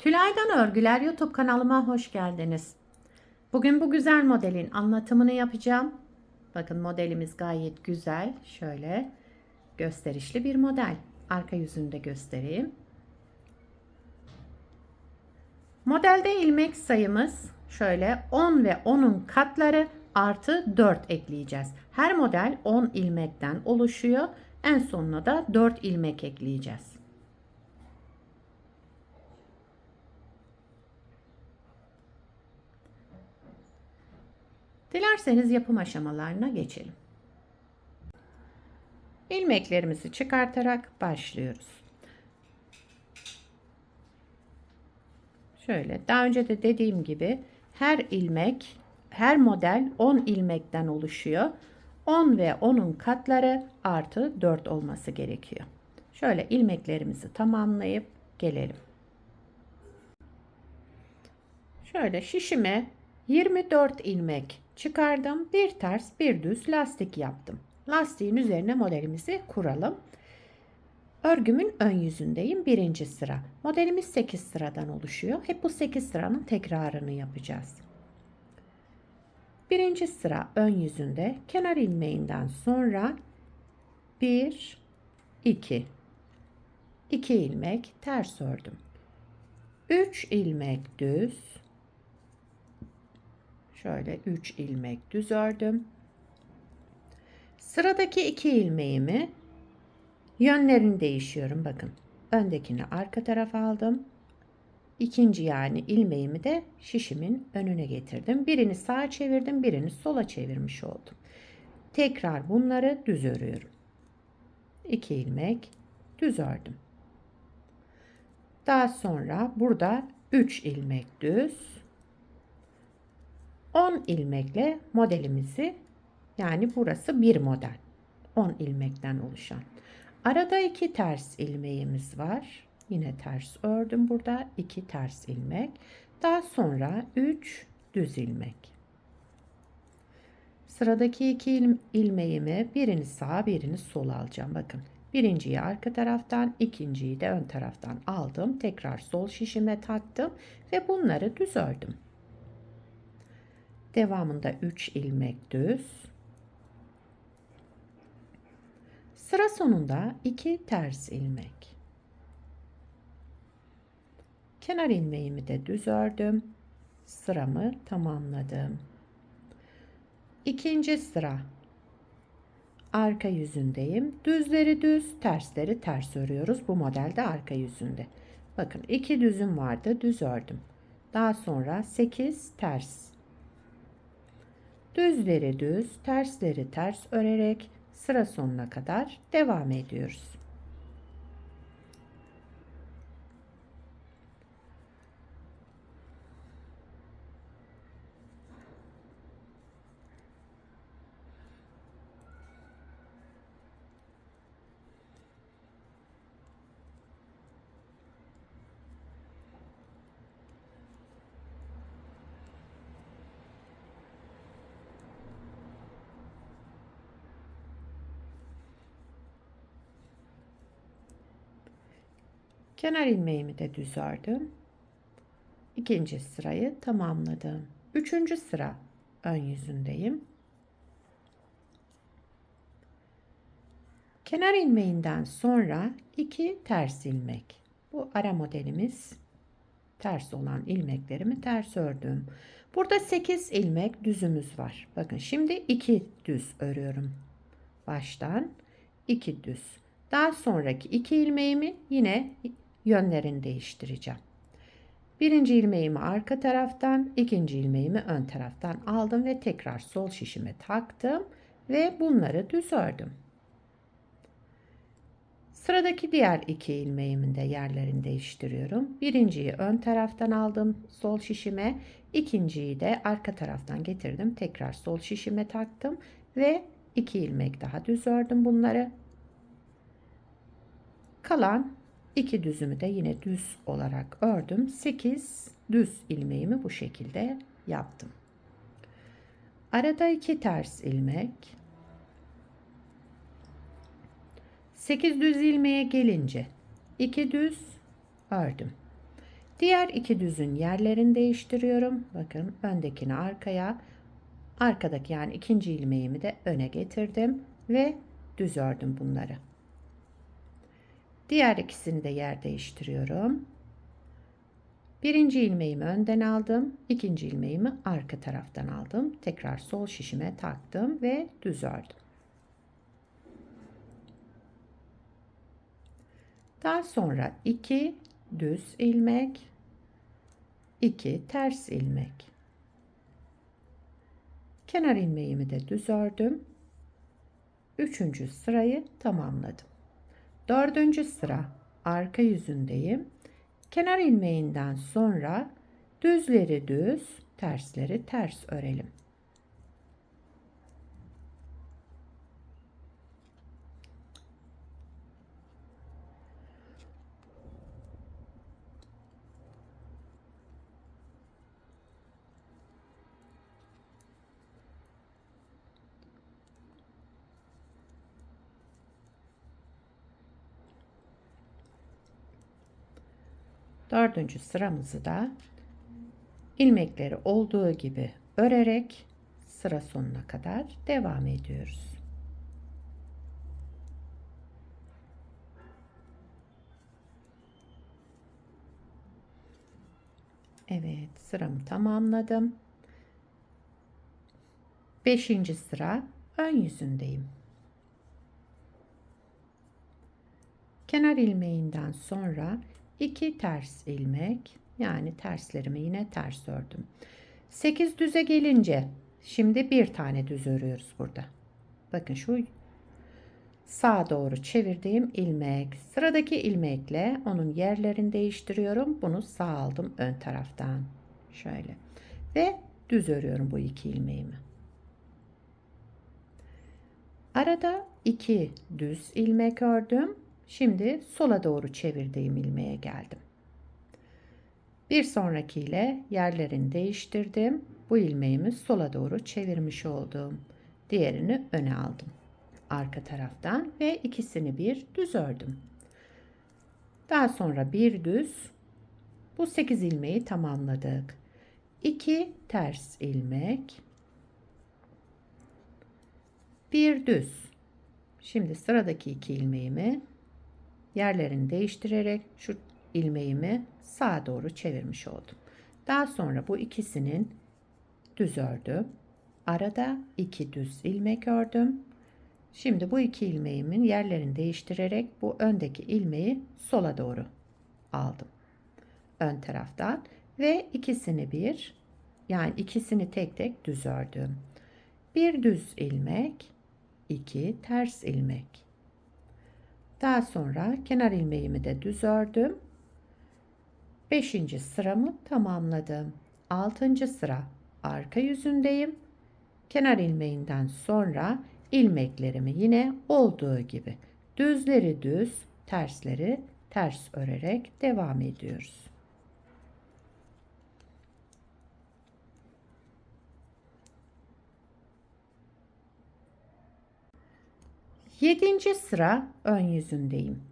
Tülay'dan Örgüler YouTube kanalıma hoş geldiniz. Bugün bu güzel modelin anlatımını yapacağım. Bakın modelimiz gayet güzel. Şöyle gösterişli bir model. Arka yüzünü de göstereyim. Modelde ilmek sayımız şöyle 10 ve 10'un katları artı 4 ekleyeceğiz. Her model 10 ilmekten oluşuyor. En sonuna da 4 ilmek ekleyeceğiz. Dilerseniz yapım aşamalarına geçelim. İlmeklerimizi çıkartarak başlıyoruz. Şöyle daha önce de dediğim gibi her model 10 ilmekten oluşuyor. 10 ve 10'un katları artı 4 olması gerekiyor. Şöyle ilmeklerimizi tamamlayıp gelelim. Şöyle şişime 24 ilmek çıkardım. Bir ters bir düz lastik yaptım. Lastiğin üzerine modelimizi kuralım. Örgümün ön yüzündeyim. Birinci sıra. Modelimiz 8 sıradan oluşuyor. Hep bu 8 sıranın tekrarını yapacağız. Birinci sıra ön yüzünde kenar ilmeğinden sonra 1, 2, 2 ilmek ters ördüm. 3 ilmek düz. Şöyle 3 ilmek düz ördüm. Sıradaki 2 ilmeğimi yönlerini değişiyorum. Bakın öndekini arka tarafa aldım. İkinci yani ilmeğimi de şişimin önüne getirdim. Birini sağa çevirdim, birini sola çevirmiş oldum. Tekrar bunları düz örüyorum. 2 ilmek düz ördüm. Daha sonra burada 3 ilmek düz, 10 ilmekle modelimizi, yani burası bir model, 10 ilmekten oluşan. Arada 2 ters ilmeğimiz var. Yine ters ördüm burada. 2 ters ilmek. Daha sonra 3 düz ilmek. Sıradaki 2 ilmeğimi birini sağa birini sola alacağım. Bakın birinciyi arka taraftan, ikinciyi de ön taraftan aldım. Tekrar sol şişime taktım ve bunları düz ördüm. Devamında 3 ilmek düz. Sıra sonunda 2 ters ilmek. Kenar ilmeğimi de düz ördüm. Sıramı tamamladım. İkinci sıra arka yüzündeyim. Düzleri düz, tersleri ters örüyoruz. Bu modelde arka yüzünde. Bakın 2 düzüm vardı, düz ördüm. Daha sonra 8 ters. Düzleri düz, tersleri ters örerek sıra sonuna kadar devam ediyoruz. Kenar ilmeğimi de düz ördüm. İkinci sırayı tamamladım. Üçüncü sıra ön yüzündeyim. Kenar ilmeğinden sonra 2 ters ilmek. Bu ara modelimiz, ters olan ilmeklerimi ters ördüm. Burada 8 ilmek düzümüz var. Bakın şimdi 2 düz örüyorum. Baştan 2 düz. Daha sonraki 2 ilmeğimi yine yönlerini değiştireceğim. Birinci ilmeğimi arka taraftan, ikinci ilmeğimi ön taraftan aldım ve tekrar sol şişime taktım ve bunları düz ördüm. Sıradaki diğer 2 ilmeğimin de yerlerini değiştiriyorum. Birinciyi ön taraftan aldım sol şişime, ikinciyi de arka taraftan getirdim. Tekrar sol şişime taktım ve 2 ilmek daha düz ördüm bunları. Kalan 2 düzümü de yine düz olarak ördüm. 8 düz ilmeğimi bu şekilde yaptım. Arada 2 ters ilmek. 8 düz ilmeğe gelince 2 düz ördüm. Diğer iki düzün yerini değiştiriyorum. Bakın öndekini arkaya, arkadaki yani ikinci ilmeğimi de öne getirdim ve düz ördüm bunları. Diğer ikisini de yer değiştiriyorum. Birinci ilmeğimi önden aldım, ikinci ilmeğimi arka taraftan aldım. Tekrar sol şişime taktım ve düz ördüm. Daha sonra 2 düz ilmek, 2 ters ilmek. Kenar ilmeğimi de düz ördüm. Üçüncü sırayı tamamladım. Dördüncü sıra arka yüzündeyim. Kenar ilmeğinden sonra düzleri düz, tersleri ters örelim. Dördüncü sıramızı da ilmekleri olduğu gibi örerek sıra sonuna kadar devam ediyoruz. Evet, sıramı tamamladım. Beşinci sıra ön yüzündeyim. Kenar ilmeğinden sonra 2 ters ilmek, yani terslerimi yine ters ördüm. 8 düze gelince şimdi bir tane düz örüyoruz burada. Bakın şu sağa doğru çevirdiğim ilmek, sıradaki ilmekle onun yerlerini değiştiriyorum. Bunu sağ aldım ön taraftan şöyle ve düz örüyorum bu iki ilmeğimi. Arada 2 düz ilmek ördüm. Şimdi sola doğru çevirdiğim ilmeğe geldim. Bir sonrakiyle yerlerini değiştirdim. Bu ilmeğimi sola doğru çevirmiş oldum. Diğerini öne aldım. Arka taraftan ve ikisini bir düz ördüm. Daha sonra bir düz. Bu 8 ilmeği tamamladık. 2 ters ilmek. Bir düz. Şimdi sıradaki 2 ilmeğimi yerlerini değiştirerek şu ilmeğimi sağa doğru çevirmiş oldum. Daha sonra bu ikisinin düz ördüm. Arada 2 düz ilmek ördüm. Şimdi bu iki ilmeğimin yerlerini değiştirerek bu öndeki ilmeği sola doğru aldım. Ön taraftan ve ikisini bir, yani ikisini tek tek düz ördüm. Bir düz ilmek, 2 ters ilmek. Daha sonra kenar ilmeğimi de düz ördüm. 5. sıramı tamamladım. 6. sıra arka yüzündeyim. Kenar ilmeğinden sonra ilmeklerimi yine olduğu gibi düzleri düz, tersleri ters örerek devam ediyoruz. 7. sıra ön yüzündeyim.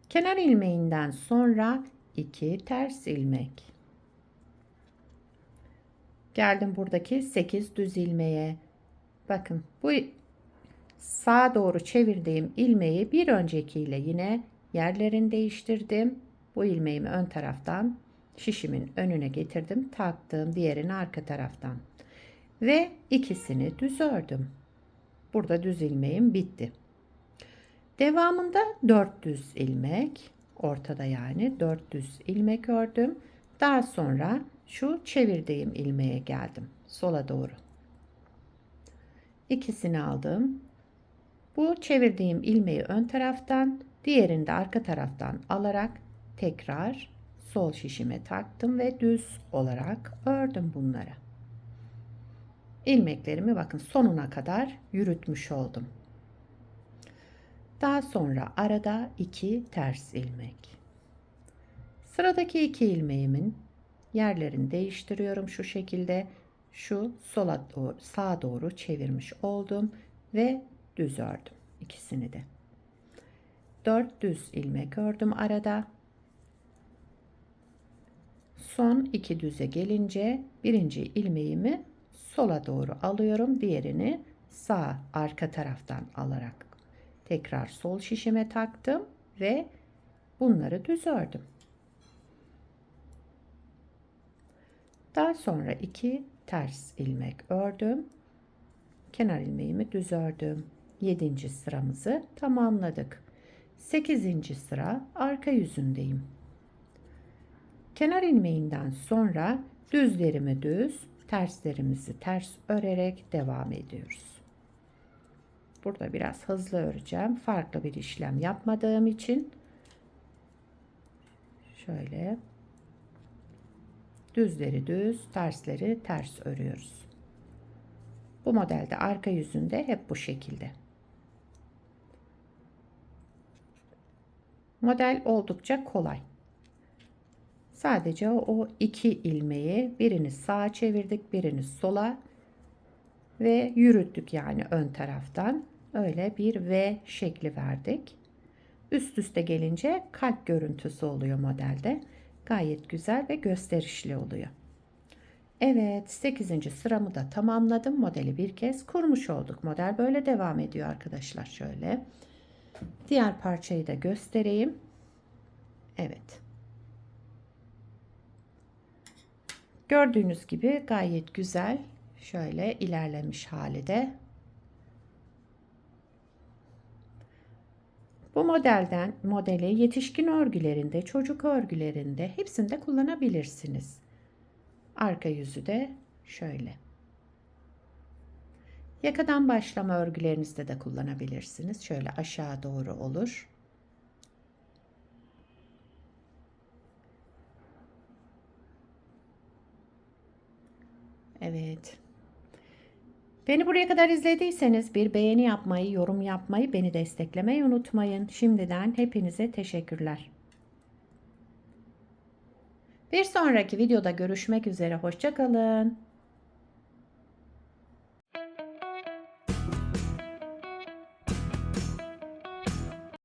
Kenar ilmeğinden sonra 2 ters ilmek. Geldim buradaki 8 düz ilmeğe. Bakın bu sağa doğru çevirdiğim ilmeği bir öncekiyle yine yerlerini değiştirdim. Bu ilmeğimi ön taraftan şişimin önüne getirdim, taktım, diğerini arka taraftan ve ikisini düz ördüm. Burada düz ilmeğim bitti. Devamında 4 düz ilmek, ortada yani 4 düz ilmek ördüm. Daha sonra şu çevirdiğim ilmeğe geldim sola doğru. İkisini aldım. Bu çevirdiğim ilmeği ön taraftan, diğerini de arka taraftan alarak tekrar sol şişime taktım ve düz olarak ördüm bunları. İlmeklerimi bakın sonuna kadar yürütmüş oldum. Daha sonra arada 2 ters ilmek. Sıradaki 2 ilmeğimin yerlerini değiştiriyorum şu şekilde. Şu sola doğru, sağa doğru çevirmiş oldum ve düz ördüm ikisini de. 4 düz ilmek ördüm arada. Son 2 düze gelince birinci ilmeğimi sola doğru alıyorum. Diğerini sağ arka taraftan alarak tekrar sol şişime taktım ve bunları düz ördüm. Daha sonra 2 ters ilmek ördüm. Kenar ilmeğimi düz ördüm. 7. sıramızı tamamladık. 8. sıra arka yüzündeyim. Kenar ilmeğinden sonra düzlerimi düz, terslerimizi ters örerek devam ediyoruz. Burada biraz hızlı öreceğim. Farklı bir işlem yapmadığım için şöyle düzleri düz, tersleri ters örüyoruz. Bu modelde arka yüzünde hep bu şekilde. Model oldukça kolay. Sadece o 2 ilmeği birini sağa çevirdik, birini sola ve yürüttük, yani ön taraftan. Öyle bir V şekli verdik. Üst üste gelince kalp görüntüsü oluyor modelde. Gayet güzel ve gösterişli oluyor. Evet, 8. sıramı da tamamladım. Modeli bir kez kurmuş olduk. Model böyle devam ediyor arkadaşlar. Şöyle diğer parçayı da göstereyim. Evet. Gördüğünüz gibi gayet güzel. Şöyle ilerlemiş hali de. Bu modeli yetişkin örgülerinde, çocuk örgülerinde hepsinde kullanabilirsiniz. Arka yüzü de şöyle. Yakadan başlama örgülerinizde de kullanabilirsiniz. Şöyle aşağı doğru olur. Evet. Beni buraya kadar izlediyseniz bir beğeni yapmayı, yorum yapmayı, beni desteklemeyi unutmayın. Şimdiden hepinize teşekkürler. Bir sonraki videoda görüşmek üzere. Hoşça kalın.